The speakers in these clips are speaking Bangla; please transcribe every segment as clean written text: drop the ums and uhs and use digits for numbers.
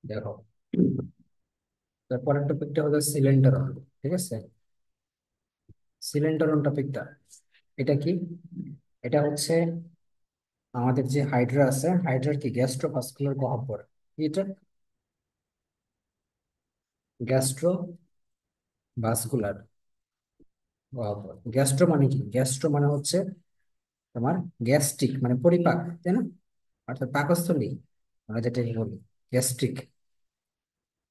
দেখো, তারপরের টপিকটা হলো সিলেন্ডারন। ঠিক আছে, সিলেন্ডারন টপিকটা এটা কি? এটা হচ্ছে আমাদের যে হাইড্রা আছে, হাইড্রার কি গ্যাস্ট্রোভাস্কুলার গহ্বর। কি এটা? গ্যাস্ট্রো ভাস্কুলার গহ্বর। গ্যাস্ট্রো মানে কি? গ্যাস্ট্রো মানে হচ্ছে তোমার গ্যাস্ট্রিক মানে পরিপাক, তাই না? অর্থাৎ পাকস্থলী, আমরা যেটা বলি গ্যাস্ট্রিক।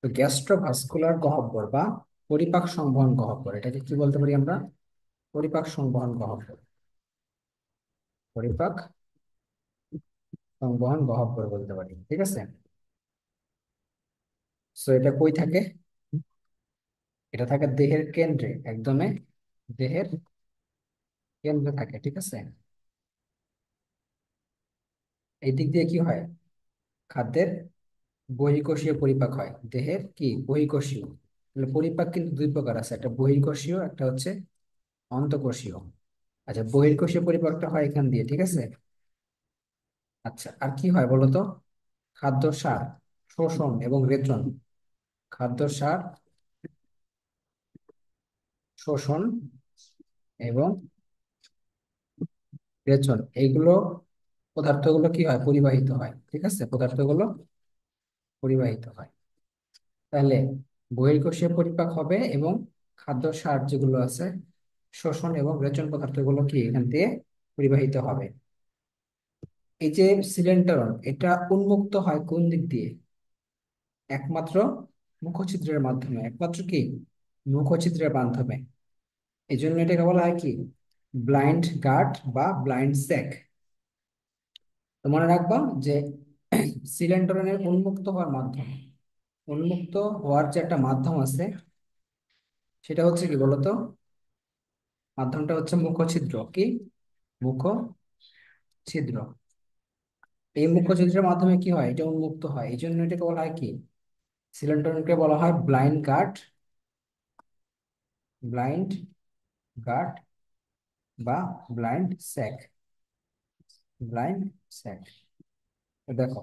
তো গ্যাস্ট্রোভাস্কুলার গহ্বর বা পরিপাক সংবহন গহ্বর, এটাকে কি বলতে পারি আমরা? পরিপাক সংবহন গহ্বর, পরিপাক সংবহন গহ্বর বলতে পারি। ঠিক আছে, সো এটা কই থাকে? এটা থাকে দেহের কেন্দ্রে, একদমে দেহের কেন্দ্রে থাকে। ঠিক আছে, এই দিক দিয়ে কি হয়? খাদ্যের বহিঃকোষীয় পরিপাক হয়। দেহের কি বহিঃকোষীয়, তাহলে পরিপাক কিন্তু দুই প্রকার আছে, একটা বহিঃকোষীয়, একটা হচ্ছে অন্তঃকোষীয়। আচ্ছা, বহিঃকোষীয় পরিপাকটা হয় এখান দিয়ে। ঠিক আছে, আচ্ছা আর কি হয় বলতো? খাদ্য সার শোষণ এবং রেচন। খাদ্য সার শোষণ এবং রেচন, এইগুলো পদার্থগুলো কি হয়? পরিবাহিত হয়। ঠিক আছে, পদার্থগুলো পরিবাহিত হয়। তাহলে বহির্কোষীয় পরিপাক হবে এবং খাদ্য সার যেগুলো আছে শোষণ এবং রেচন পদার্থগুলো কি এখান থেকে পরিবাহিত হবে। এই যে সিলেন্ডারন, এটা উন্মুক্ত হয় কোন দিক দিয়ে? একমাত্র মুখছিদ্রের মাধ্যমে। একমাত্র কি? মুখছিদ্রের মাধ্যমে। এই জন্য এটাকে বলা হয় কি? ব্লাইন্ড গাট বা ব্লাইন্ড স্যাক। তো মনে রাখবা যে সিলেন্ডারনের উন্মুক্ত হওয়ার মাধ্যম, উন্মুক্ত হওয়ার যে একটা মাধ্যম আছে, সেটা হচ্ছে কি বলতো? মাধ্যমটা হচ্ছে মুখছিদ্র। কি? মুখছিদ্র। এই মুখছিদ্রের মাধ্যমে কি হয়? এটা উন্মুক্ত হয়, এই জন্য এটাকে বলা হয় কি? সিলিন্ডারকে বলা হয় ব্লাইন্ড গাট, ব্লাইন্ড গাট বা ব্লাইন্ড স্যাক, ব্লাইন্ড স্যাক। দেখো,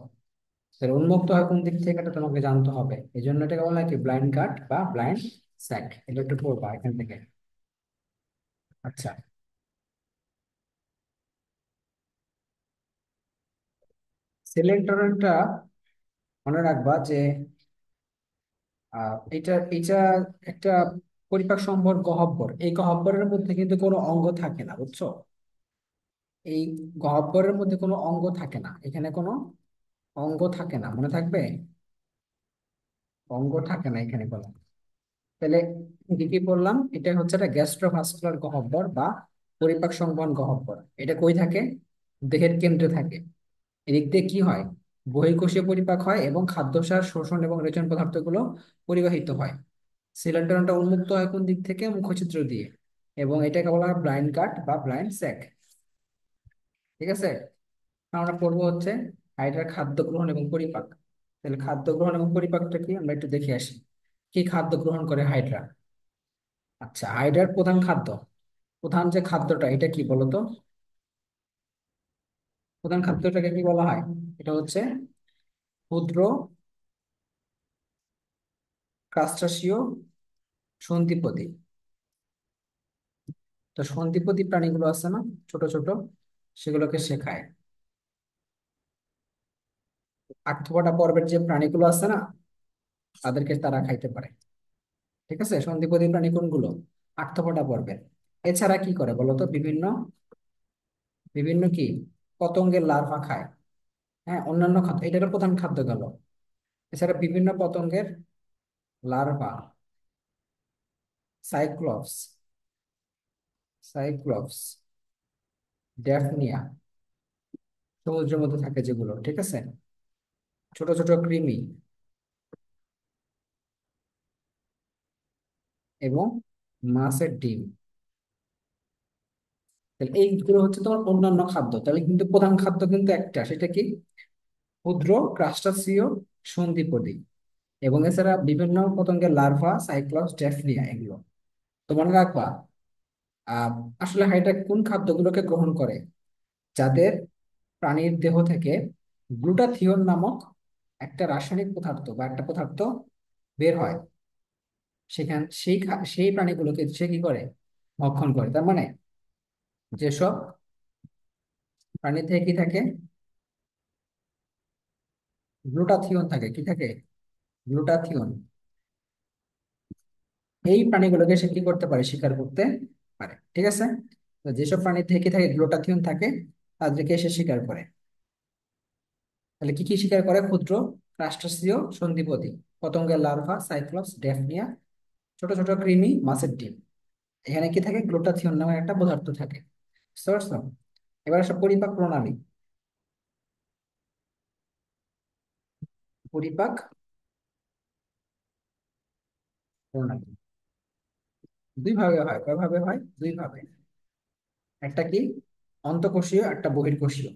তাহলে উন্মুক্ত হয় কোন দিক থেকে এটা তোমাকে জানতে হবে, এই জন্য এটাকে বলা হয় কি? ব্লাইন্ড গাট বা ব্লাইন্ড স্যাক। এটা একটু পড়বা এখান থেকে। আচ্ছা, সিলিন্ডারটা মনে রাখবা যে এটা এটা একটা পরিপাক সম্পর্ক গহ্বর। এই গহ্বরের মধ্যে কিন্তু কোনো অঙ্গ থাকে না, বুঝছো? এই গহ্বরের মধ্যে কোনো অঙ্গ থাকে না, এখানে কোনো অঙ্গ থাকে না, মনে থাকবে। অঙ্গ থাকে না এখানে কোনো। তাহলে কি কি বললাম? এটা হচ্ছে একটা গ্যাস্ট্রোভাস্কুলার গহ্বর বা পরিপাক সংবহন গহ্বর। এটা কই থাকে? দেহের কেন্দ্রে থাকে। এদিক দিয়ে কি হয়? বহিঃকোষীয় পরিপাক হয় এবং খাদ্যসার শোষণ এবং রেচন পদার্থগুলো পরিবাহিত হয়। সিলিন্ডারটা উন্মুক্ত হয় কোন দিক থেকে? মুখছিদ্র দিয়ে। এবং এটাকে বলা হয় ব্লাইন্ড গাট বা ব্লাইন্ড স্যাক। ঠিক আছে, আমরা পড়বো হচ্ছে হাইড্রার খাদ্য গ্রহণ এবং পরিপাক। তাহলে খাদ্য গ্রহণ এবং পরিপাকটা কি আমরা একটু দেখে আসি। কি খাদ্য গ্রহণ করে হাইড্রা? আচ্ছা, হাইড্রার প্রধান খাদ্য, প্রধান যে খাদ্যটা এটা কি বলতো? প্রধান খাদ্যটাকে কি বলা হয়? এটা হচ্ছে ক্ষুদ্র ক্রাস্টাসীয় সন্ধিপদী। তো সন্ধিপদী প্রাণীগুলো আছে না, ছোট ছোট, সেগুলোকে সে খায়। আর্থ্রোপোডা পর্বের যে প্রাণীগুলো আছে না, তাদেরকে তারা খাইতে পারে। ঠিক আছে, সন্ধিপদী প্রাণী কোনগুলো? আর্থ্রোপোডা পর্বের। এছাড়া কি করে বলতো? বিভিন্ন বিভিন্ন কি পতঙ্গের লার্ভা খায়। হ্যাঁ, অন্যান্য খাদ্য, এটার প্রধান খাদ্য গেল। এছাড়া বিভিন্ন পতঙ্গের লার্ভা, সাইক্লপস, সাইক্লপস, ড্যাফনিয়া, সমুদ্রের মধ্যে থাকে যেগুলো। ঠিক আছে, ছোট ছোট কৃমি এবং মাছের ডিম। তাহলে এইগুলো হচ্ছে তোমার অন্যান্য খাদ্য। তাহলে কিন্তু প্রধান খাদ্য কিন্তু একটা, সেটা কি? ক্ষুদ্র ক্রাস্টাসীয় সন্ধিপদী এবং এছাড়া বিভিন্ন পতঙ্গের লার্ভা, সাইক্লপস, ড্যাফনিয়া, এগুলো। তো মনে রাখবা, আহ আসলে হাইড্রা কোন খাদ্যগুলোকে গ্রহণ করে? যাদের প্রাণীর দেহ থেকে গ্লুটাথিয়ন নামক একটা রাসায়নিক পদার্থ বা একটা পদার্থ বের হয়, সেই প্রাণীগুলোকে সে কি করে, ভক্ষণ করে। তার মানে যেসব প্রাণীতে কি থাকে, গ্লুটাথিয়ন থাকে, কি থাকে, গ্লুটাথিয়ন, এই প্রাণীগুলোকে সে কি করতে পারে, শিকার করতে পারে। ঠিক আছে, তো যেসব প্রাণী থেকে থাকে গ্লুটাথিয়ন থাকে, তাদেরকে সে শিকার করে। তাহলে কি কি শিকার করে? ক্ষুদ্র ক্রাস্টাসিয় সন্ধিপদী, পতঙ্গের লার্ভা, সাইক্লোপস, ড্যাফনিয়া, ছোট ছোট কৃমি, মাছের ডিম। এখানে কি থাকে, গ্লুটাথিয়ন নামে একটা পদার্থ থাকে। বুঝতে পারছো? এবার আসো পরিপাক প্রণালী। পরিপাক প্রণালী দুই ভাবে হয়। কয় ভাবে হয়? দুই ভাবে। একটা কি, অন্তঃকোষীয়, একটা বহির্কোষীয়।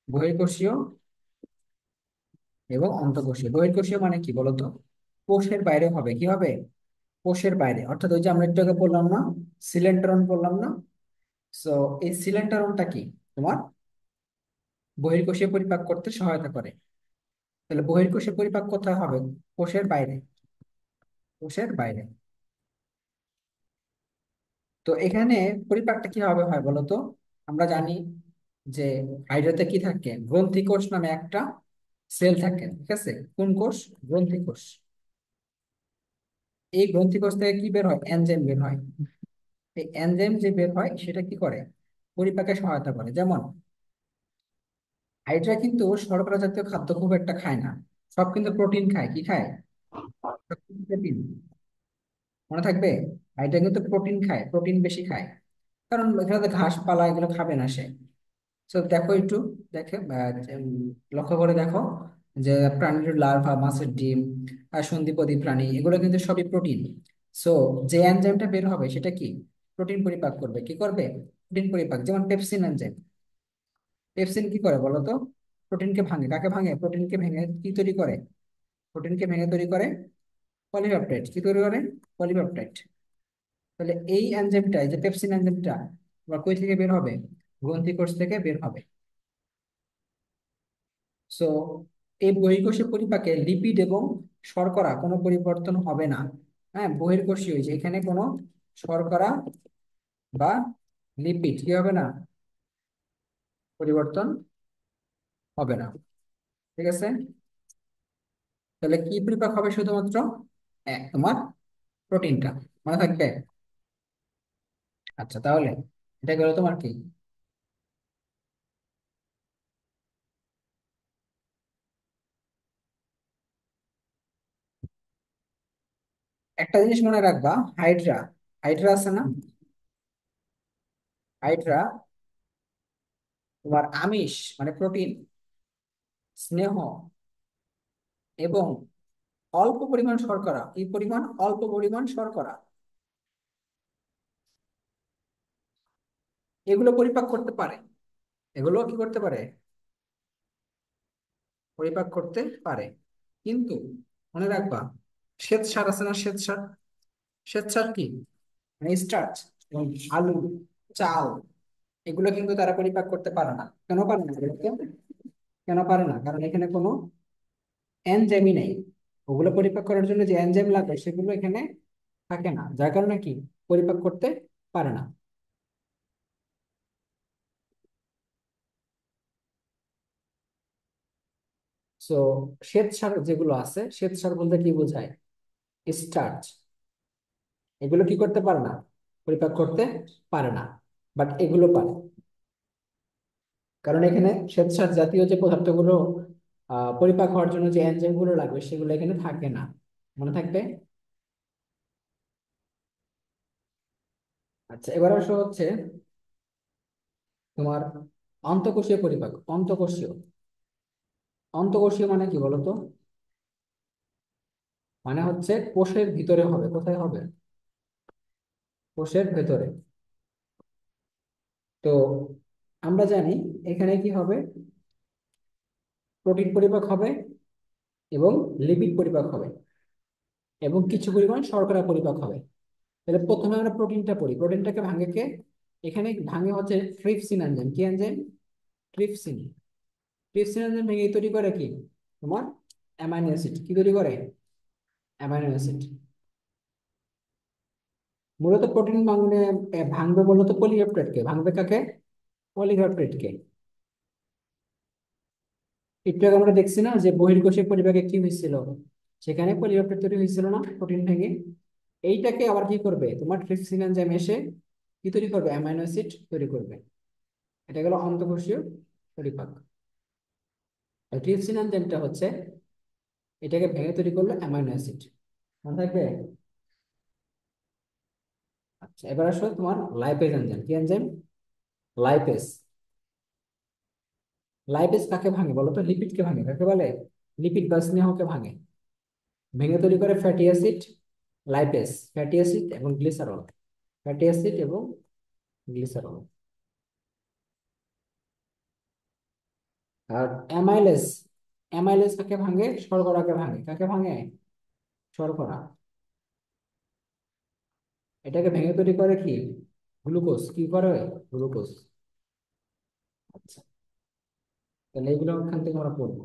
বহির্কোষীয় এবং অন্তঃকোষীয়। বহির্কোষীয় মানে কি বলতো? কোষের বাইরে হবে। কি হবে? কোষের বাইরে, অর্থাৎ ওই যে আমরা একটু আগে বললাম না, সিলেন্টারন বললাম না? সো এই সিলেন্টারনটা কি, তোমার বহির্কোষীয় পরিপাক করতে সহায়তা করে। তাহলে বহির্কোষীয় পরিপাক কোথায় হবে? কোষের বাইরে। কোষের বাইরে। তো এখানে পরিপাকটা কিভাবে হয় বলতো? আমরা জানি যে হাইড্রাতে কি থাকে, গ্রন্থি কোষ নামে একটা সেল থাকে। ঠিক আছে, কোন কোষ? গ্রন্থি কোষ। এই গ্রন্থি কোষ থেকে কি বের হয়? এনজাইম বের হয়। এই এনজাইম যে বের হয় সেটা কি করে, পরিপাকে সহায়তা করে। যেমন হাইড্রা কিন্তু শর্করা জাতীয় খাদ্য খুব একটা খায় না, সব কিন্তু প্রোটিন খায়। কি খায়? সব কিন্তু প্রোটিন। মনে থাকবে, হাইড্রা কিন্তু প্রোটিন খায়, প্রোটিন বেশি খায়। কারণ এখানে তো ঘাস পালা এগুলো খাবে না সে। তো দেখো একটু, দেখে লক্ষ্য করে দেখো যে প্রাণীর লার্ভা, মাছের ডিম আর সন্ধিপদী প্রাণী, এগুলো কিন্তু সবই প্রোটিন। সো যে এনজাইমটা বের হবে সেটা কি, প্রোটিন পরিপাক করবে। কি করবে? প্রোটিন পরিপাক। যেমন পেপসিন এনজাইম। পেপসিন কি করে বলো তো? প্রোটিনকে ভাঙে। কাকে ভাঙে? প্রোটিনকে ভেঙে কি তৈরি করে? প্রোটিনকে ভেঙে তৈরি করে পলিপেপটাইড। কি তৈরি করে? পলিপেপটাইড। তাহলে এই এনজাইমটা, এই যে পেপসিন এনজাইমটা, আবার কই থেকে বের হবে? গ্রন্থি কোষ থেকে বের হবে। সো এই বহির্কোষীয় পরিপাকে লিপিড এবং শর্করা কোনো পরিবর্তন হবে না। হ্যাঁ, বহির্কোষীয়, যে এখানে কোনো শর্করা বা লিপিড কি হবে না, পরিবর্তন হবে না। ঠিক আছে, তাহলে কি পরিপাক হবে শুধুমাত্র? তোমার প্রোটিনটা। মনে থাকবে? আচ্ছা, তাহলে এটা গেল তোমার কি, একটা জিনিস মনে রাখবা। হাইড্রা, হাইড্রা আছে না, হাইড্রা তোমার আমিষ মানে প্রোটিন, স্নেহ এবং অল্প পরিমাণ শর্করা, কি পরিমাণ? অল্প পরিমাণ শর্করা, এগুলো পরিপাক করতে পারে। এগুলো কি করতে পারে? পরিপাক করতে পারে। কিন্তু মনে রাখবা, শ্বেতসার আছে না, শ্বেতসার। শ্বেতসার কি, মানে স্টার্চ, এবং আলু, চাল, এগুলো কিন্তু তারা পরিপাক করতে পারে না। কেন পারে না এগুলোকে? কেন পারে না? কারণ এখানে কোনো এনজাইমই নেই। ওগুলো পরিপাক করার জন্য যে এনজাইম লাগবে সেগুলো এখানে থাকে না, যার কারণে কি, পরিপাক করতে পারে না। সো শ্বেতসার যেগুলো আছে, শ্বেতসার বলতে কি বোঝায়? স্টার্চ। এগুলো কি করতে পারে না, পরিপাক করতে পারে না। বাট এগুলো পারে। কারণ এখানে শ্বেতসার জাতীয় যে পদার্থগুলো পরিপাক হওয়ার জন্য যে এনজাইম গুলো লাগবে সেগুলো এখানে থাকে না। মনে থাকবে? আচ্ছা, এবার আসো হচ্ছে তোমার অন্তঃকোষীয় পরিপাক। অন্তঃকোষীয়, অন্তঃকোষীয় মানে কি বলতো? মানে হচ্ছে কোষের ভিতরে হবে। কোথায় হবে? কোষের ভেতরে। তো আমরা জানি এখানে কি হবে, প্রোটিন পরিপাক হবে এবং লিপিড পরিপাক হবে এবং কিছু পরিমাণ শর্করা পরিপাক হবে। তাহলে প্রথমে আমরা প্রোটিনটা পড়ি। প্রোটিনটাকে ভাঙে কে? এখানে ভাঙে হচ্ছে ট্রিপসিন এনজাইম। কি এনজাইম? ট্রিপসিন। ট্রিপসিন এনজাইম ভেঙে তৈরি করে কি, তোমার অ্যামাইনো অ্যাসিড কি তৈরি করে? Amino acid. মূলত প্রোটিন ভাঙলে ভাঙবে মূলত পলিপেপটাইডকে, ভাঙবে কাকে? পলিপেপটাইডকে। একটু আগে আমরা দেখছি না যে বহির্কোষীয় পরিপাকে কি হয়েছিল, সেখানে পলিপেপটাইড তৈরি হয়েছিল না প্রোটিন ভেঙে। এইটাকে আবার কি করবে তোমার ট্রিপসিন এনজাইম এসে কি তৈরি করবে? অ্যামাইনো অ্যাসিড তৈরি করবে। এটা গেল অন্তঃকোষীয় পরিপাক। আর ট্রিপসিন এনজাইমটা হচ্ছে এটাকে ভেঙে তৈরি করলো অ্যামাইনো অ্যাসিড। মনে থাকবে? আচ্ছা, এবার আসো তোমার লাইপেজ এনজাইম। কি এনজাইম? লাইপেজ। লাইপেজ কাকে ভাঙে বলো তো? লিপিডকে ভাঙে। কাকে বলে? লিপিড বা স্নেহকে ভাঙে। ভেঙে তৈরি করে fatty acid. Lipase fatty acid এবং গ্লিসারল। ফ্যাটি অ্যাসিড এবং গ্লিসারল। আর অ্যামাইলেজ। অ্যামাইলেজ কাকে ভাঙে? শর্করাকে ভাঙে। কাকে ভাঙে? শর্করা। এটাকে ভেঙে তৈরি করে কি? গ্লুকোজ। কি করে? গ্লুকোজ। আচ্ছা, তাহলে এইগুলো এখান থেকে আমরা পড়বো।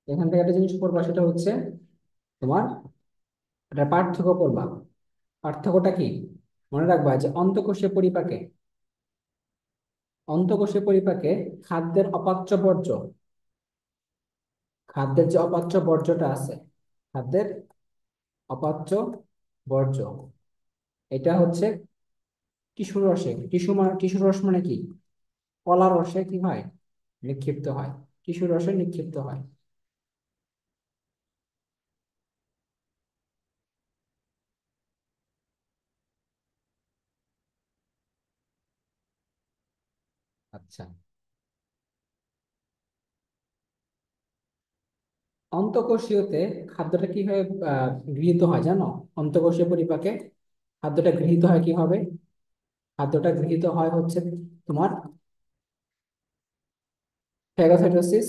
এখান থেকে একটা জিনিস পড়বা, সেটা হচ্ছে তোমার এটা পার্থক্য পড়বা। পার্থক্যটা কি? মনে রাখবা যে অন্তঃকোষীয় পরিপাকে খাদ্যের অপাচ্য বর্জ্য, খাদ্যের যে অপাচ্য বর্জ্যটা আছে, খাদ্যের অপাচ্য বর্জ্য, এটা হচ্ছে টিস্যু রসে, টিস্যু রস মানে কি? কলা রসে কি হয়? নিক্ষিপ্ত হয়। টিস্যু রসে নিক্ষিপ্ত হয়। আচ্ছা, অন্তঃকোষীয়তে খাদ্যটা কিভাবে গৃহীত হয় জানো? অন্তঃকোষীয় পরিপাকে খাদ্যটা গৃহীত হয় কিভাবে? খাদ্যটা গৃহীত হয় হচ্ছে তোমার ফ্যাগোসাইটোসিস,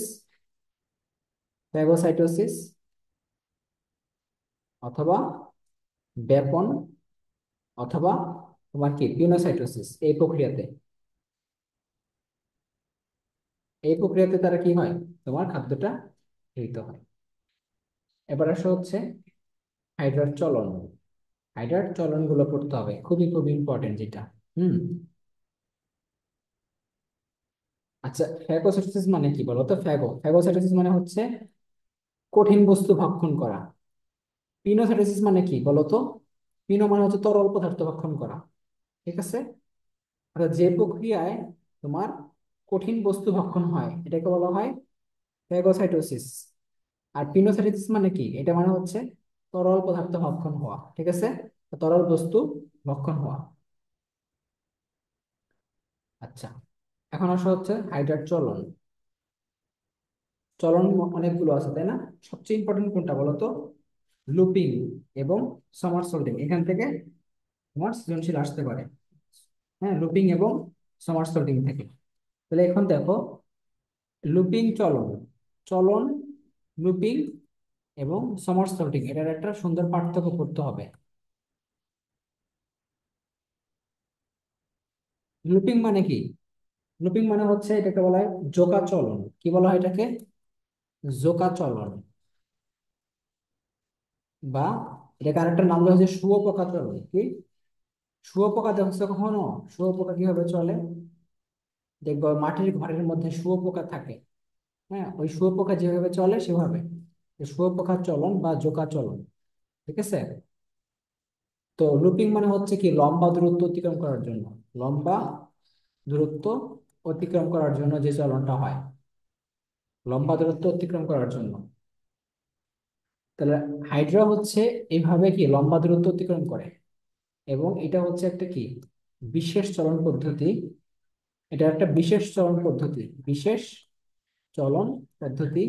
ফ্যাগোসাইটোসিস অথবা ব্যাপন, অথবা তোমার কি পিনোসাইটোসিস। এই প্রক্রিয়াতে তারা কি হয়? তোমার খাদ্যটা গৃহীত হয়। এবার আসা হচ্ছে হাইড্রার চলন। হাইড্রার চলন গুলো পড়তে হবে, খুবই খুবই ইম্পর্টেন্ট যেটা। হুম। আচ্ছা, ফ্যাগোসাইটোসিস মানে কি বলো তো? ফ্যাগোসাইটোসিস মানে হচ্ছে কঠিন বস্তু ভক্ষণ করা। পিনোসাইটোসিস মানে কি বলো তো? পিনো মানে হচ্ছে তরল পদার্থ ভক্ষণ করা। ঠিক আছে? অর্থাৎ যে প্রক্রিয়ায় তোমার কঠিন বস্তু ভক্ষণ হয় এটাকে বলা হয় ফ্যাগোসাইটোসিস। আর পিনোসাইটোসিস মানে কি? এটা মানে হচ্ছে তরল পদার্থ ভক্ষণ হওয়া। ঠিক আছে? তরল বস্তু ভক্ষণ হওয়া। আচ্ছা, এখন আসা হচ্ছে হাইড্রার চলন। চলন অনেকগুলো আছে, তাই না? সবচেয়ে ইম্পর্টেন্ট কোনটা বলো তো? লুপিং এবং সমারসল্টিং। এখান থেকে তোমার সৃজনশীল আসতে পারে। হ্যাঁ, লুপিং এবং সমারসল্টিং থেকে। তাহলে এখন দেখো, লুপিং চলন, চলন, লুপিং এবং সমারসল্টিং, এটার একটা সুন্দর পার্থক্য করতে হবে। লুপিং মানে কি? লুপিং মানে হচ্ছে এটাকে বলা হয় জোকা চলন। কি বলা হয় এটাকে? জোকা চলন। বা এটাকে আরেকটা নাম দেওয়া হচ্ছে শুঁয়োপোকা চলন। কি? শুঁয়োপোকা দেখছো কখনো? শুঁয়োপোকা কিভাবে চলে? দেখবো মাটির ঘরের মধ্যে শুঁয়োপোকা থাকে। হ্যাঁ, ওই শুঁয়োপোকা যেভাবে চলে সেভাবে শুঁয়োপোকার চলন বা জোকা চলন। ঠিক আছে? তো লুপিং মানে হচ্ছে কি লম্বা দূরত্ব অতিক্রম করার জন্য, লম্বা দূরত্ব অতিক্রম করার জন্য যে চলনটা হয়, লম্বা দূরত্ব অতিক্রম করার জন্য। তাহলে হাইড্রা হচ্ছে এইভাবে কি লম্বা দূরত্ব অতিক্রম করে। এবং এটা হচ্ছে একটা কি বিশেষ চলন পদ্ধতি। এটা একটা বিশেষ চলন পদ্ধতি, বিশেষ চলন পদ্ধতি।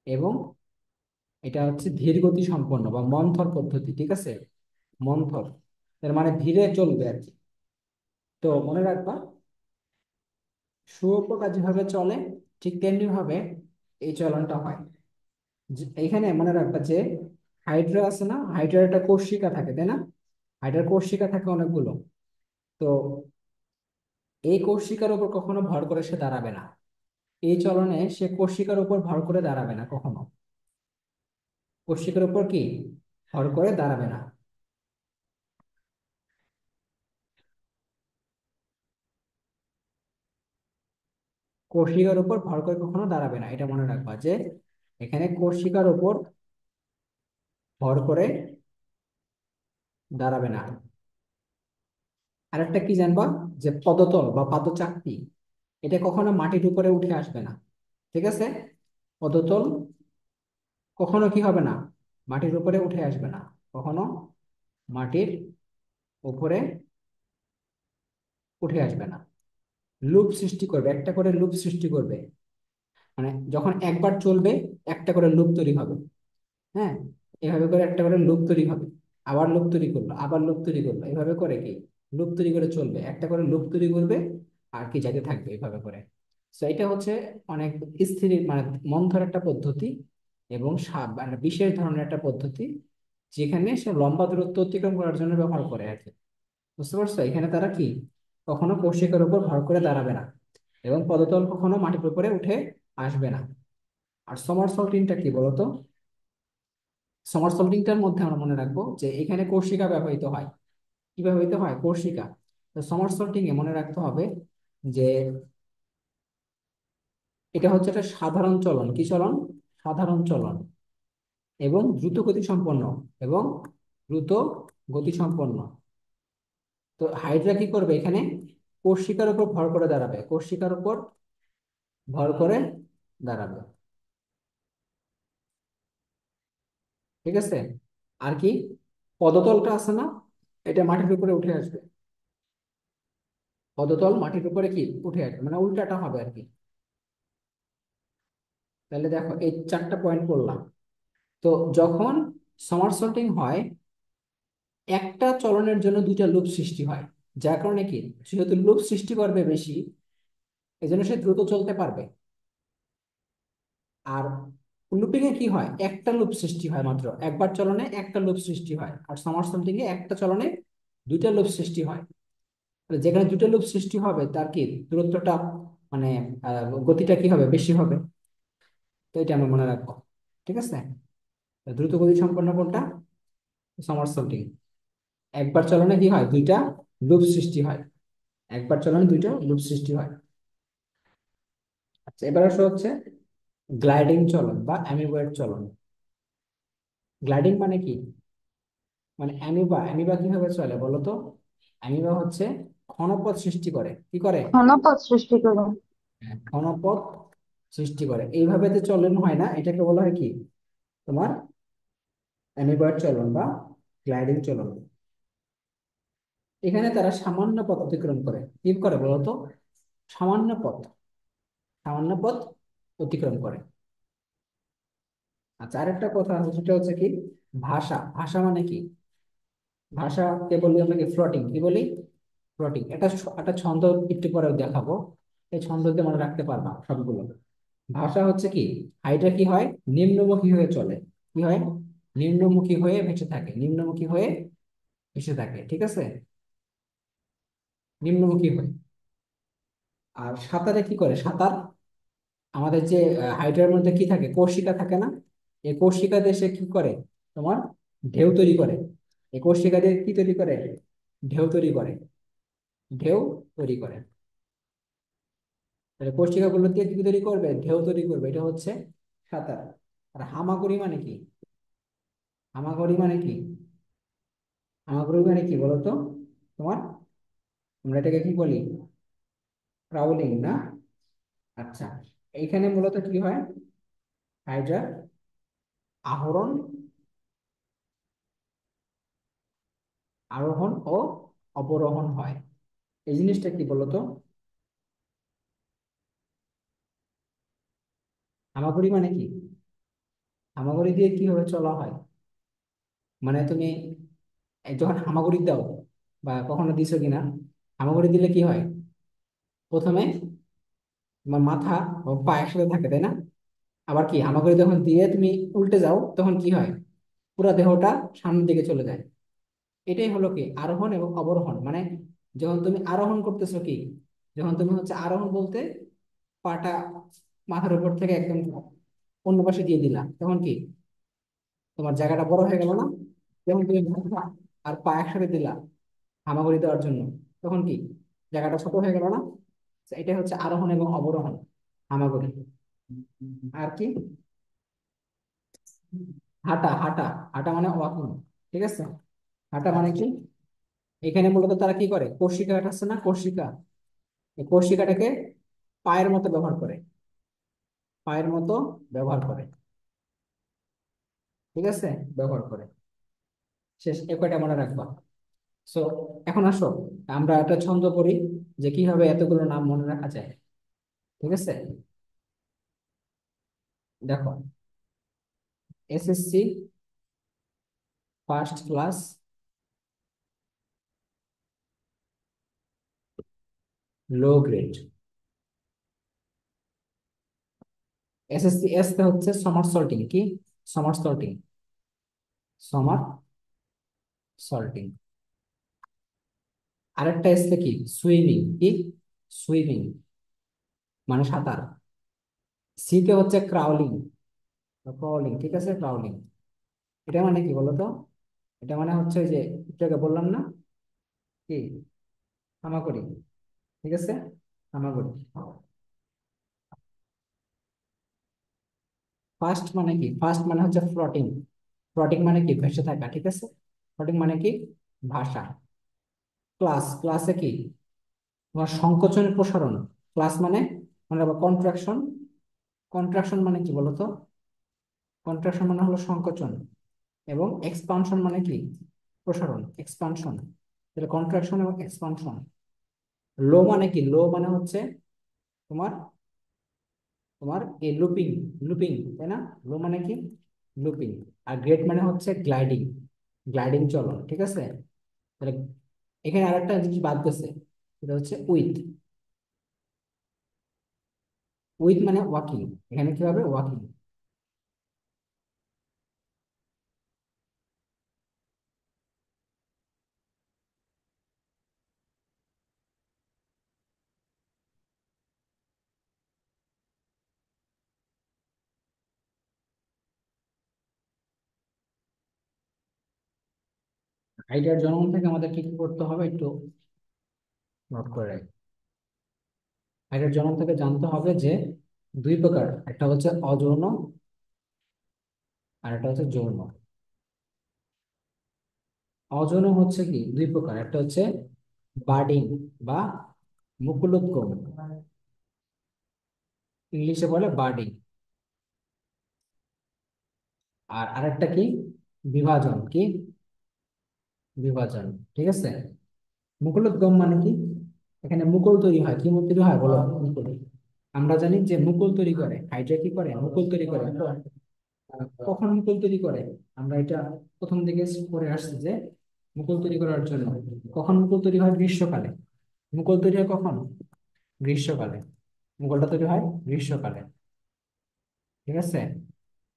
এবং এটা হচ্ছে ধীর গতি সম্পন্ন বা মন্থর পদ্ধতি। ঠিক আছে? মন্থর, তার মানে ধীরে চলবে আর কি। তো মনে রাখবা, শুঁয়োপোকা যেভাবে চলে ঠিক তেমনি ভাবে এই চলনটা হয়। এইখানে মনে রাখবা যে হাইড্রা আছে না, হাইড্রার একটা কোষিকা থাকে, তাই না? হাইড্রার কোষিকা থাকে অনেকগুলো। তো এই কোর্সিকার উপর কখনো ভর করে সে দাঁড়াবে না। এই চলনে সে কোর্সিকার উপর ভর করে দাঁড়াবে না কখনো। কোর্সিকার উপর কি ভর করে দাঁড়াবে না। কোর্সিকার উপর ভর করে কখনো দাঁড়াবে না, এটা মনে রাখবা যে এখানে কোর্সিকার উপর ভর করে দাঁড়াবে না। আরেকটা কি জানবা, যে পদতল বা পাদচাকতি, এটা কখনো মাটির উপরে উঠে আসবে না। ঠিক আছে, পদতল কখনো কি হবে না, মাটির উপরে উঠে আসবে না, কখনো মাটির উপরে উঠে আসবে না। লুপ সৃষ্টি করবে, একটা করে লুপ সৃষ্টি করবে। মানে যখন একবার চলবে একটা করে লুপ তৈরি হবে। হ্যাঁ, এভাবে করে একটা করে লুপ তৈরি হবে, আবার লুপ তৈরি করলো, আবার লুপ তৈরি করলো, এভাবে করে কি লুপ তৈরি করে চলবে, একটা করে লুপ তৈরি করবে আর কি যাইতে থাকবে এভাবে করে। তো এটা হচ্ছে অনেক স্থির মানে মন্থর একটা পদ্ধতি এবং মানে বিশেষ ধরনের একটা পদ্ধতি, যেখানে সে লম্বা দূরত্ব অতিক্রম করার জন্য ব্যবহার করে আর কি। বুঝতে পারছো, এখানে তারা কি কখনো কৌশিকের উপর ভর করে দাঁড়াবে না এবং পদতল কখনো মাটির উপরে উঠে আসবে না। আর সমারসল্টিংটা কি বলতো, সমারসল্টিংটার মধ্যে আমরা মনে রাখবো যে এখানে কৌশিকা ব্যবহৃত হয়। কি ব্যবহৃত হয়, কৌশিকা। তো সমারসল্টিং এ মনে রাখতে হবে যে এটা হচ্ছে একটা সাধারণ চলন, কি চলন, সাধারণ চলন, এবং দ্রুত গতি সম্পন্ন, এবং দ্রুত গতি সম্পন্ন। তো হাইড্রা কি করবে এখানে, কৌশিকার উপর ভর করে দাঁড়াবে, কৌশিকার উপর ভর করে দাঁড়াবে। ঠিক আছে, আর কি পদতলটা আছে না, এটা মাটির উপরে উঠে আসবে। পদতল মাটির উপরে কি উঠে আসবে, মানে উল্টাটা হবে আর কি। তাহলে দেখো এই চারটা পয়েন্ট বললাম। তো যখন সমারসল্টিং হয়, একটা চলনের জন্য দুইটা লুপ সৃষ্টি হয়, যার কারণে কি, যেহেতু লুপ সৃষ্টি করবে বেশি, এই জন্য সে দ্রুত চলতে পারবে। আর লুপিং এ কি হয়, একটা লুপ সৃষ্টি হয়, মাত্র একবার চলনে একটা লুপ সৃষ্টি হয়, আর সমারসল্টিং এ একটা চলনে দুইটা লুপ সৃষ্টি হয়। তাহলে যেখানে দুটো লুপ সৃষ্টি হবে তার কি দূরত্বটা মানে গতিটা কি হবে, বেশি হবে। তো এটা আমরা মনে রাখবো। ঠিক আছে, দ্রুত গতি সম্পন্ন কোনটা, সমারসল্টিং। একবার চলনে কি হয়, দুইটা লুপ সৃষ্টি হয়, একবার চলনে দুইটা লুপ সৃষ্টি হয়। আচ্ছা, এবার আসো হচ্ছে গ্লাইডিং চলন বা অ্যামিবয়েড চলন। গ্লাইডিং মানে কি, মানে অ্যামিবা, অ্যামিবা কিভাবে চলে বলো তো। অ্যামিবা হচ্ছে ঘনপথ সৃষ্টি করে, কি করে, ঘনপথ সৃষ্টি করে। ঘনপথ সৃষ্টি করে। এইভাবে তো চলন হয় না, এটাকে বলা হয় কি তোমার অ্যামিবয়েড চলন বা গ্লাইডিং চলন। এখানে তারা সামান্য পথ অতিক্রম করে, কি করে বলতো, সামান্য পথ, সামান্য পথ অতিক্রম করে। আচ্ছা, আরেকটা কথা আছে, সেটা হচ্ছে কি ভাষা, ভাষা মানে কি, ভাষাকে বলি আমরা কি ফ্লোটিং, কি বলি, ফ্লোটিং। একটা ছন্দ একটু পরে দেখাবো, এই ছন্দ দিয়ে মনে রাখতে পারবা সবগুলো। ভাষা হচ্ছে কি, হাইটা কি হয়, নিম্নমুখী হয়ে চলে, কি হয়, নিম্নমুখী হয়ে ভেসে থাকে, নিম্নমুখী হয়ে ভেসে থাকে। ঠিক আছে, নিম্নমুখী হয়ে। আর সাঁতারে কি করে, সাঁতার আমাদের যে হাইড্রার মধ্যে কি থাকে, কোর্সিকা থাকে না, এই কোর্সিকা দিয়ে সে কি করে তোমার ঢেউ তৈরি করে। এই কোর্সিকা দিয়ে কি তৈরি করে, ঢেউ তৈরি করে, ঢেউ তৈরি করে। তাহলে কোর্সিকা গুলো দিয়ে কি তৈরি করবে, ঢেউ তৈরি করবে, এটা হচ্ছে সাঁতার। আর হামাগুড়ি মানে কি, হামাগুড়ি মানে কি, হামাগুড়ি মানে কি বলতো তোমার, আমরা এটাকে কি বলি, ক্রাউলিং না। আচ্ছা, এইখানে মূলত কি হয়, হাইড্রা আহরণ, আরোহণ ও অবরোহণ হয়। এই জিনিসটা কি বলতো, হামাগুড়ি মানে কি, হামাগুড়ি দিয়ে কিভাবে চলা হয়, মানে তুমি যখন হামাগুড়ি দাও বা কখনো দিছো কিনা, হামাগুড়ি দিলে কি হয়, প্রথমে তোমার মাথা ও পা একসাথে থাকে, তাই না। আবার কি হামাগুড়ি যখন দিয়ে তুমি উল্টে যাও তখন কি হয়, পুরো দেহটা সামনের দিকে চলে যায়। এটাই হলো কি আরোহণ এবং অবরোহণ। মানে যখন তুমি আরোহণ করতেছো কি, যখন তুমি হচ্ছে আরোহণ বলতে পাটা মাথার উপর থেকে একদম অন্য পাশে দিয়ে দিলা, তখন কি তোমার জায়গাটা বড় হয়ে গেল না? যখন তুমি মাথা আর পা একসাথে দিলা হামাগুড়ি দেওয়ার জন্য, তখন কি জায়গাটা ছোট হয়ে গেল না? তো এটা হচ্ছে আরোহণ এবং অবরোহণ, হামাগুড়ি। আর কি? হাঁটা, হাঁটা। হাঁটা মানে ওয়াকিং। ঠিক আছে? হাঁটা মানে কি? এখানে মূলত তারা কি করে, কর্ষিকা আছে না, কর্ষিকা, এই কর্ষিকাটাকে পায়ের মতো ব্যবহার করে, পায়ের মতো ব্যবহার করে। ঠিক আছে? ব্যবহার করে। শেষ, এ কয়টা মনে রাখবা। সো এখন আসো, আমরা একটা ছন্দ করি যে কিভাবে এতগুলো নাম মনে রাখা যায়। ঠিক আছে? দেখো, SSC first class, low grade. SSC S তে হচ্ছে সমার সল্টিং, কি সমার সল্টিং, সমার সল্টিং। আরেকটা এস তে কি সুইমিং, কি সুইমিং মানে সাঁতার। সি তে হচ্ছে ক্রাউলিং, ক্রাউলিং। ঠিক আছে, ক্রাউলিং। এটা মানে কি বলতো? এটা মানে হচ্ছে যে একটু আগে বললাম না, কি হামাগুড়ি। ঠিক আছে, হামাগুড়ি। ফার্স্ট মানে কি? ফার্স্ট মানে হচ্ছে ফ্লোটিং। ফ্লোটিং মানে কি? ভেসে থাকা। ঠিক আছে, ফ্লোটিং মানে কি? ভাষা। ক্লাস, ক্লাসে কি তোমার সংকোচনের প্রসারণ। ক্লাস মানে মানে কন্ট্রাকশন। কন্ট্রাকশন মানে কি বলতো? কন্ট্রাকশন মানে হলো সংকোচন, এবং এক্সপানশন মানে কি? প্রসারণ, এক্সপানশন। তাহলে কন্ট্রাকশন এবং এক্সপানশন। লো মানে কি? লো মানে হচ্ছে তোমার তোমার এই লুপিং, লুপিং, তাই না? লো মানে কি? লুপিং। আর গ্রেড মানে হচ্ছে গ্লাইডিং, গ্লাইডিং চলন। ঠিক আছে? তাহলে এখানে আরেকটা জিনিস বাদ গেছে, সেটা হচ্ছে উইথ। উইথ মানে ওয়াকিং। এখানে কি হবে? ওয়াকিং। আইডিয়ার জন্ম থেকে আমাদের কি কি করতে হবে একটু নোট করে রাখি। আইডিয়ার জন্ম থেকে জানতে হবে যে দুই প্রকার, একটা হচ্ছে অযৌন আর একটা হচ্ছে যৌন। অযৌন হচ্ছে কি দুই প্রকার, একটা হচ্ছে বার্ডিং বা মুকুলোদ্গম, ইংলিশে বলে বার্ডিং। আর আরেকটা কি? বিভাজন, কি বিভাজন। ঠিক আছে? মুকুলোদ্গম মানে কি? এখানে মুকুল তৈরি হয়, কি মুকুল তৈরি হয় বলো? মুকুল। আমরা জানি যে মুকুল তৈরি করে হাইড্রা, কি করে মুকুল তৈরি করে। কখন মুকুল তৈরি করে? আমরা এটা প্রথম দিকে পড়ে আসছি যে মুকুল তৈরি করার জন্য কখন মুকুল তৈরি হয়? গ্রীষ্মকালে। মুকুল তৈরি হয় কখন? গ্রীষ্মকালে। মুকুলটা তৈরি হয় গ্রীষ্মকালে। ঠিক আছে?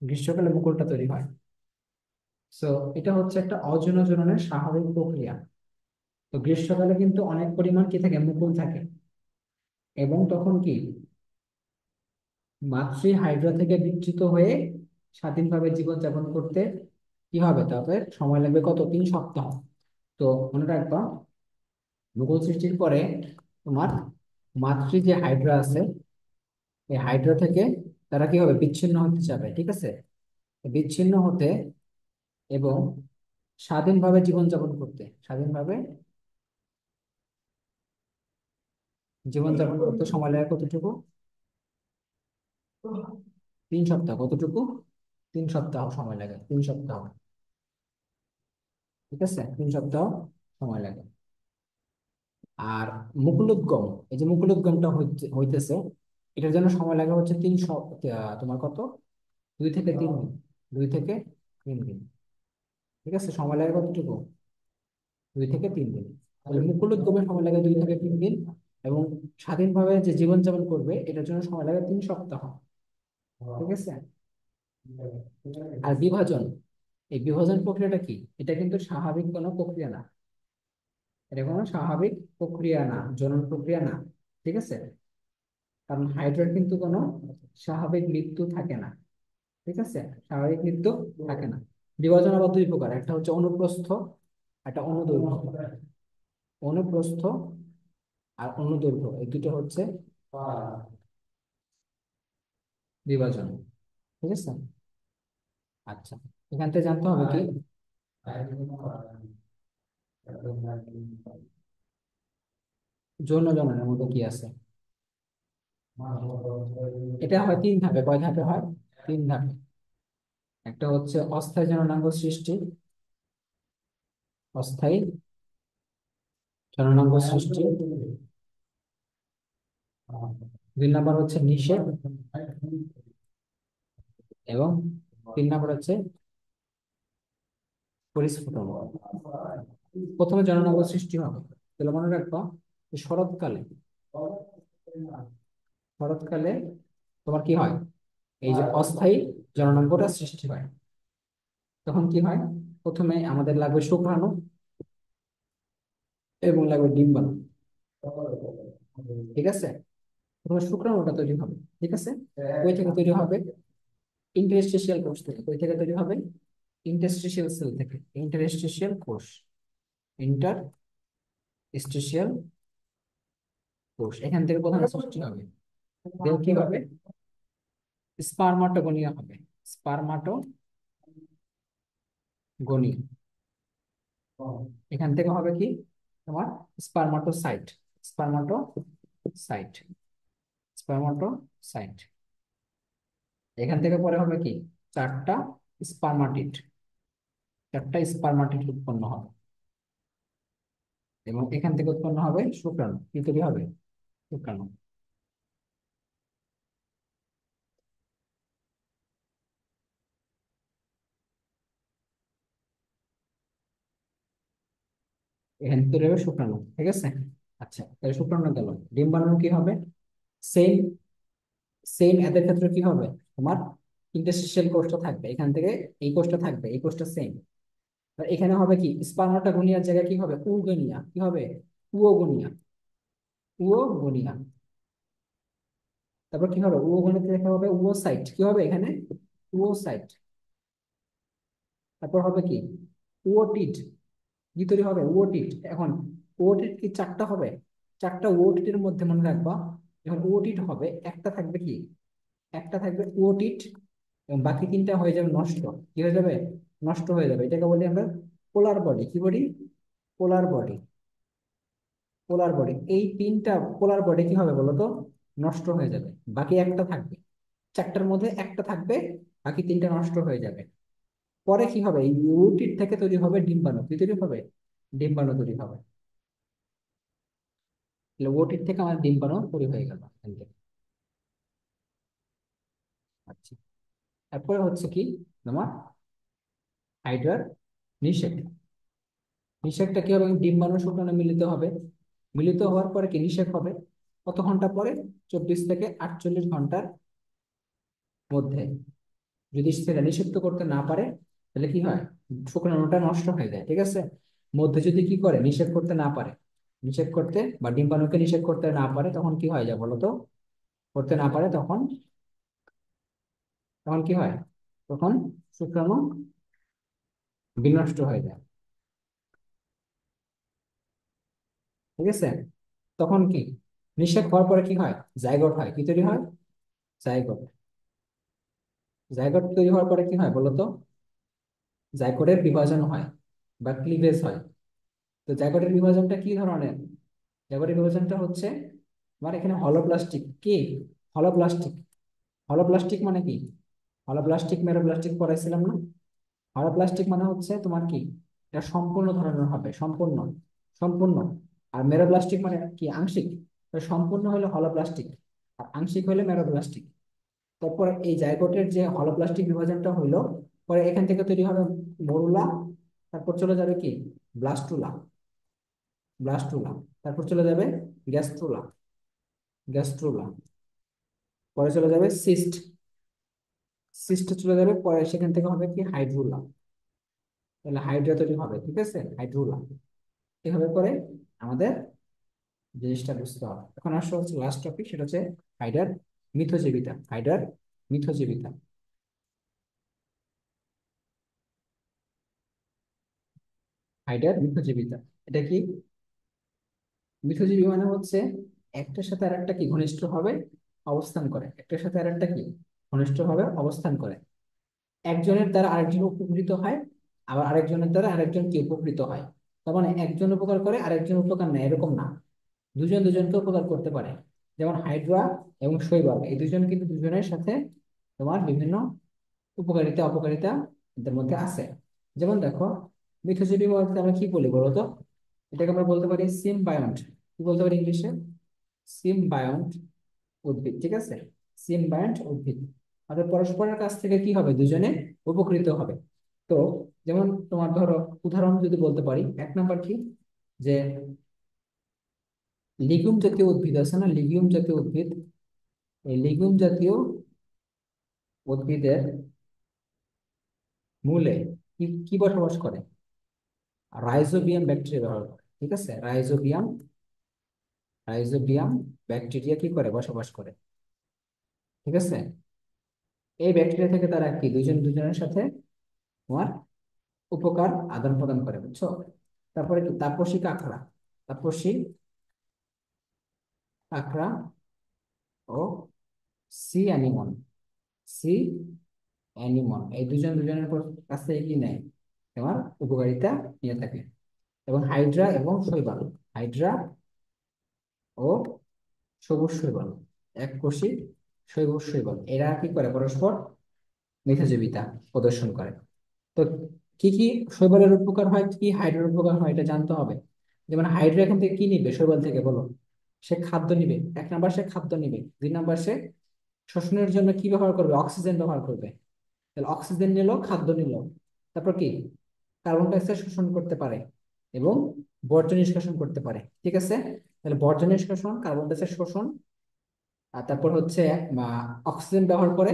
গ্রীষ্মকালে মুকুলটা তৈরি হয়। সো এটা হচ্ছে একটা অযৌন জননের স্বাভাবিক প্রক্রিয়া। তো গ্রীষ্মকালে কিন্তু অনেক পরিমাণ কি থাকে? মুকুল থাকে। এবং তখন কি মাতৃ হাইড্রা থেকে বিচ্যুত হয়ে স্বাধীনভাবে জীবনযাপন করতে কি হবে? তাদের সময় লাগবে কত? 3 সপ্তাহ। তো মনে রাখবা, মুঘল সৃষ্টির পরে তোমার মাতৃ যে হাইড্রা আছে, এই হাইড্রা থেকে তারা কি হবে? বিচ্ছিন্ন হতে যাবে। ঠিক আছে? বিচ্ছিন্ন হতে এবং স্বাধীনভাবে জীবনযাপন করতে, স্বাধীনভাবে জীবনযাপন করতে সময় লাগে কতটুকু? 3 সপ্তাহ। কতটুকু? 3 সপ্তাহ সময় লাগে, 3 সপ্তাহ। ঠিক আছে, 3 সপ্তাহ সময় লাগে। আর মুকুলোদ্গম, এই যে মুকুলোদ্গমটা হইতেছে, এটার জন্য সময় লাগে হচ্ছে 3 সপ্তাহ, তোমার কত? 2 থেকে 3 দিন। 2 থেকে 3 দিন। ঠিক আছে, সময় লাগে কতটুকু? 2 থেকে 3 দিন। তাহলে মুকুলোদ্গমের সময় লাগে 2 থেকে 3 দিন, এবং স্বাধীনভাবে যে জীবনযাপন করবে এটার জন্য সময় লাগে 3 সপ্তাহ। ঠিক আছে? আর বিভাজন, এই বিভাজন প্রক্রিয়াটা কি? এটা কিন্তু স্বাভাবিক কোনো প্রক্রিয়া না। এটা কোনো স্বাভাবিক প্রক্রিয়া না, জনন প্রক্রিয়া না। ঠিক আছে, কারণ হাইড্রার কিন্তু কোনো স্বাভাবিক মৃত্যু থাকে না। ঠিক আছে, স্বাভাবিক মৃত্যু থাকে না। বিভাজন আবার দুই প্রকার, একটা হচ্ছে অনুপ্রস্থ, একটা অনুদৈর্ঘ্য। অনুপ্রস্থ আর অনুদৈর্ঘ্য এই দুটো হচ্ছে বিভাজন। ঠিক আছে। আচ্ছা, এখান থেকে জানতে হবে কি যৌন জননের মধ্যে কি আছে। এটা হয় তিন ধাপে, কয় ধাপে হয়? তিন ধাপে। একটা হচ্ছে অস্থায়ী জননাঙ্গ সৃষ্টি, অস্থায়ী জননাঙ্গ সৃষ্টি। দুই নাম্বার হচ্ছে নিষেধ, এবং তিন নাম্বার হচ্ছে পরিস্ফুটন। প্রথমে জননাঙ্গ সৃষ্টি হবে, তাহলে মনে রাখবো যে শরৎকালে, শরৎকালে তোমার কি হয়, এই যে অস্থায়ী জননাঙ্গটা সৃষ্টি হয়। তখন কি হয়, প্রথমে আমাদের লাগবে শুক্রাণু এবং লাগবে ডিম্বাণু। ঠিক আছে, প্রথমে শুক্রাণুটা তৈরি হবে। ঠিক আছে, ওই থেকে তৈরি হবে ইন্টারস্টিশিয়াল কোষ থেকে। ওই থেকে তৈরি হবে ইন্টারস্টিশিয়াল সেল থেকে, ইন্টারস্টিশিয়াল কোষ, ইন্টারস্টিশিয়াল কোষ। এখান থেকে প্রধান সৃষ্টি হবে। দেহ কি হবে, স্পার্মাটোগোনিয়া হবে, স্পার্মাটোগোনিয়া। এখান থেকে হবে কি তোমার স্পার্মাটোসাইট, স্পার্মাটোসাইট, স্পার্মাটোসাইট। এখান থেকে পরে হবে কি চারটা স্পার্মাটিড, চারটা স্পার্মাটিড উৎপন্ন হবে। এবং এখান থেকে উৎপন্ন হবে শুক্রাণু, কি তৈরি হবে, শুক্রাণু। এখান থেকে তৈরি হবে শুক্রাণু। ঠিক আছে। আচ্ছা, তাহলে শুক্রাণু গেল। ডিম্বাণু কি হবে, সেম, সেম এদের ক্ষেত্রে কি হবে তোমার ইন্টারস্টিশিয়াল কোষটা থাকবে এখান থেকে, এই কোষটা থাকবে, এই কোষটা সেম। এখানে হবে কি স্পার্মাটোগোনিয়ার জায়গায় কি হবে উগোনিয়া, কি হবে উওগোনিয়া, উওগোনিয়া। তারপর কি হবে উওগোনিয়াতে দেখা হবে উওসাইট, কি হবে এখানে উওসাইট। তারপর হবে কি উওটিড, কি তৈরি হবে উওটিড। এখন ওটিড কি চারটা হবে, চারটা ওটিড মধ্যে মনে রাখবা, যখন ওটিড হবে একটা থাকবে কি, একটা থাকবে ওটিড, এবং বাকি তিনটা হয়ে যাবে নষ্ট। কি হয়ে যাবে, নষ্ট হয়ে যাবে। এটাকে বলি আমরা পোলার বডি। কি বডি, পোলার বডি, পোলার বডি। এই তিনটা পোলার বডি কি হবে বলতো, নষ্ট হয়ে যাবে। বাকি একটা থাকবে, চারটার মধ্যে একটা থাকবে, বাকি তিনটা নষ্ট হয়ে যাবে। পরে কি হবে, এই ওটিড থেকে তৈরি হবে ডিম্বাণু। কি তৈরি হবে, ডিম্বাণু তৈরি হবে। তাহলে ওটিড থেকে আমার ডিম্বাণু তৈরি হয়ে গেল এখান থেকে। আচ্ছা, তারপরে হচ্ছে কি তোমার হাইড্রার নিষেক। নিষেকটা কি হবে, ডিম্বাণু শুক্রাণু মিলিত হবে। মিলিত হওয়ার পরে কি নিষেক হবে, কত ঘন্টা পরে, 24 থেকে 48 ঘন্টার মধ্যে। যদি সেটা নিষিদ্ধ করতে না পারে তাহলে কি হয়, শুক্রাণুটা নষ্ট হয়ে যায়। ঠিক আছে, মধ্যে যদি কি করে নিষেধ করতে না পারে, নিষেধ করতে বা ডিম্বাণুকে নিষেধ করতে না পারে, তখন কি হয় যায় বলতো, করতে না পারে তখন, তখন কি হয়, তখন শুক্রাণু বিনষ্ট হয়ে যায়। ঠিক আছে, তখন কি নিষেধ হওয়ার পরে কি হয়, জাইগোট হয়। কি তৈরি হয়, জাইগোট। জাইগোট তৈরি হওয়ার পরে কি হয় বলতো, জাইগোটের বিভাজন হয় বা ক্লিভেজ হয়। তো জাইগোটের বিভাজনটা কি ধরনের, জাইগোটের বিভাজনটা হচ্ছে তোমার এখানে হলোপ্লাস্টিক। কি হলোপ্লাস্টিক, হলোপ্লাস্টিক মানে কি, হলোপ্লাস্টিক মেরোপ্লাস্টিক পড়াইছিলাম না। হলোপ্লাস্টিক মানে হচ্ছে তোমার কি, এটা সম্পূর্ণ ধরনের হবে, সম্পূর্ণ, সম্পূর্ণ। আর মেরোপ্লাস্টিক মানে কি আংশিক। তো সম্পূর্ণ হলো হলোপ্লাস্টিক, আর আংশিক হলে মেরোপ্লাস্টিক। তারপর এই জাইগোটের যে হলোপ্লাস্টিক বিভাজনটা হইলো, পরে এখান থেকে তৈরি হবে মরুলা। তারপর চলে যাবে কি ব্লাস্টুলা, ব্লাস্টুলা। তারপর চলে যাবে গ্যাস্ট্রুলা, গ্যাস্ট্রুলা। পরে চলে যাবে সিস্ট, সিস্ট চলে যাবে। পরে সেখান থেকে হবে কি হাইড্রুলা, তাহলে হাইড্রা তৈরি হবে। ঠিক আছে, হাইড্রুলা। এভাবে করে আমাদের জিনিসটা বুঝতে হবে। এখন আসলে হচ্ছে লাস্ট টপিক, সেটা হচ্ছে হাইডার মিথজীবিতা। হাইডার মিথজীবিতা। হাইডার মিথজীবিতা, এটা কি? মিথজীবী মানে হচ্ছে একটার সাথে আর একটা কি ঘনিষ্ঠ ভাবে অবস্থান করে, একটার সাথে আর একটা কি ঘনিষ্ঠ ভাবে অবস্থান করে। একজনের দ্বারা আরেকজন উপকৃত হয়, আবার আরেকজনের দ্বারা আরেকজন কি উপকৃত হয়। তার মানে একজন উপকার করে আরেকজন উপকার নেয়, এরকম না, দুজন দুজনকে উপকার করতে পারে। যেমন হাইড্রা এবং শৈবাল, এই দুজন কিন্তু দুজনের সাথে তোমার বিভিন্ন উপকারিতা অপকারিতা এদের মধ্যে আছে। যেমন দেখো, মিথজীবী বলতে আমরা কি বলি বলতো? এটাকে আমরা বলতে পারি সিমবায়ন্ট। কি বলতে পারি ইংলিশে? সিমবায়ন্ট উদ্ভিদ, ঠিক আছে? সিমবায়ন্ট উদ্ভিদ। অর্থাৎ পরস্পরের কাছ থেকে কি হবে, দুজনে উপকৃত হবে। তো যেমন তোমার ধরো, উদাহরণ যদি বলতে পারি, এক নাম্বার কি, যে লিগুম জাতীয় উদ্ভিদ আছে না, লিগিউম জাতীয় উদ্ভিদ, এই লিগুম জাতীয় উদ্ভিদের মূলে কি কি বসবাস করে? রাইজোবিয়াম ব্যাকটেরিয়া ব্যবহার করে, ঠিক আছে? রাইজোবিয়াম, রাইজোবিয়াম ব্যাকটেরিয়া কি করে, বসবাস করে, ঠিক আছে? এই ব্যাকটেরিয়া থেকে তারা কি দুজন দুজনের সাথে তোমার উপকার আদান প্রদান করে, বুঝছো? তারপরে কি তাপসী কাঁকড়া, তাপসী কাঁকড়া ও সি অ্যানিমন, সি অ্যানিমন, এই দুজন দুজনের কাছ থেকে কি নেয়, তোমার উপকারিতা নিয়ে থাকে। এবং হাইড্রা এবং শৈবাল, হাইড্রা ও সবুজ শৈবাল, এককোষী সবুজ শৈবাল, এরা কি করে পরস্পর মিথজীবিতা প্রদর্শন করে। তো কি কি শৈবালের উপকার হয়, কি কি হাইড্রার উপকার হয়, এটা জানতে হবে। যেমন হাইড্রা এখান থেকে কি নিবে শৈবাল থেকে, বলো? সে খাদ্য নিবে, এক নাম্বার সে খাদ্য নিবে, দুই নাম্বার সে শ্বসনের জন্য কি ব্যবহার করবে, অক্সিজেন ব্যবহার করবে। তাহলে অক্সিজেন নিল, খাদ্য নিল, তারপর কি কার্বন ডাই অক্সাইড শোষণ করতে পারে এবং বর্জ্য নিষ্কাশন করতে পারে, ঠিক আছে? তাহলে বর্জ্য নিষ্কাশন, কার্বন ডাই অক্সাইড শোষণ, আর তারপর হচ্ছে অক্সিজেন ব্যবহার করে,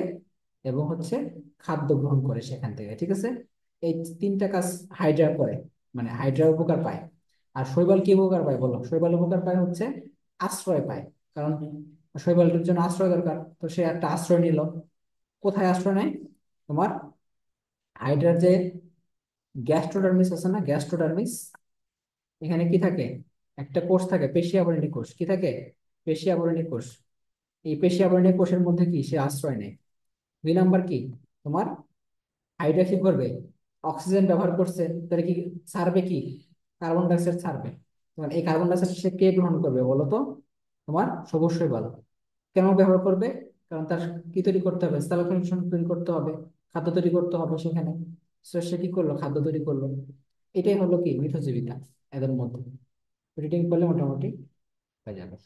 এবং হচ্ছে খাদ্য গ্রহণ করে সেখান থেকে, ঠিক আছে? এই তিনটা কাজ হাইড্রা করে, মানে হাইড্রা উপকার পায়। আর শৈবাল কি উপকার পায় বলো? শৈবাল উপকার পায় হচ্ছে আশ্রয় পায়। কারণ শৈবালের জন্য আশ্রয় দরকার, তো সে একটা আশ্রয় নিল। কোথায় আশ্রয় নেয়? তোমার হাইড্রার যে গ্যাস্ট্রোডার্মিস আছে না, গ্যাস্ট্রোডার্মিস, এখানে কি থাকে, একটা কোষ থাকে, পেশি আবরণী কোষ, কি থাকে, পেশি আবরণী কোষ। এই পেশি আবরণী কোষের মধ্যে কি সে আশ্রয় নেয়। দুই নাম্বার কি, তোমার হাইড্রা কি করবে, অক্সিজেন ব্যবহার করছে, তাহলে কি ছাড়বে, কি কার্বন ডাইঅক্সাইড ছাড়বে। তোমার এই কার্বন ডাইঅক্সাইড সে কে গ্রহণ করবে বলো তো? তোমার সবুজ শৈবাল। কেন ব্যবহার করবে? কারণ তার কি তৈরি করতে হবে, স্থলফিকেশন তৈরি করতে হবে, খাদ্য তৈরি করতে হবে সেখানে। So সে কি করলো, খাদ্য তৈরি করলো। এটাই হলো কি মিথজীবিতা এদের মধ্যে। রিডিং করলে মোটামুটি হয়ে যাবে।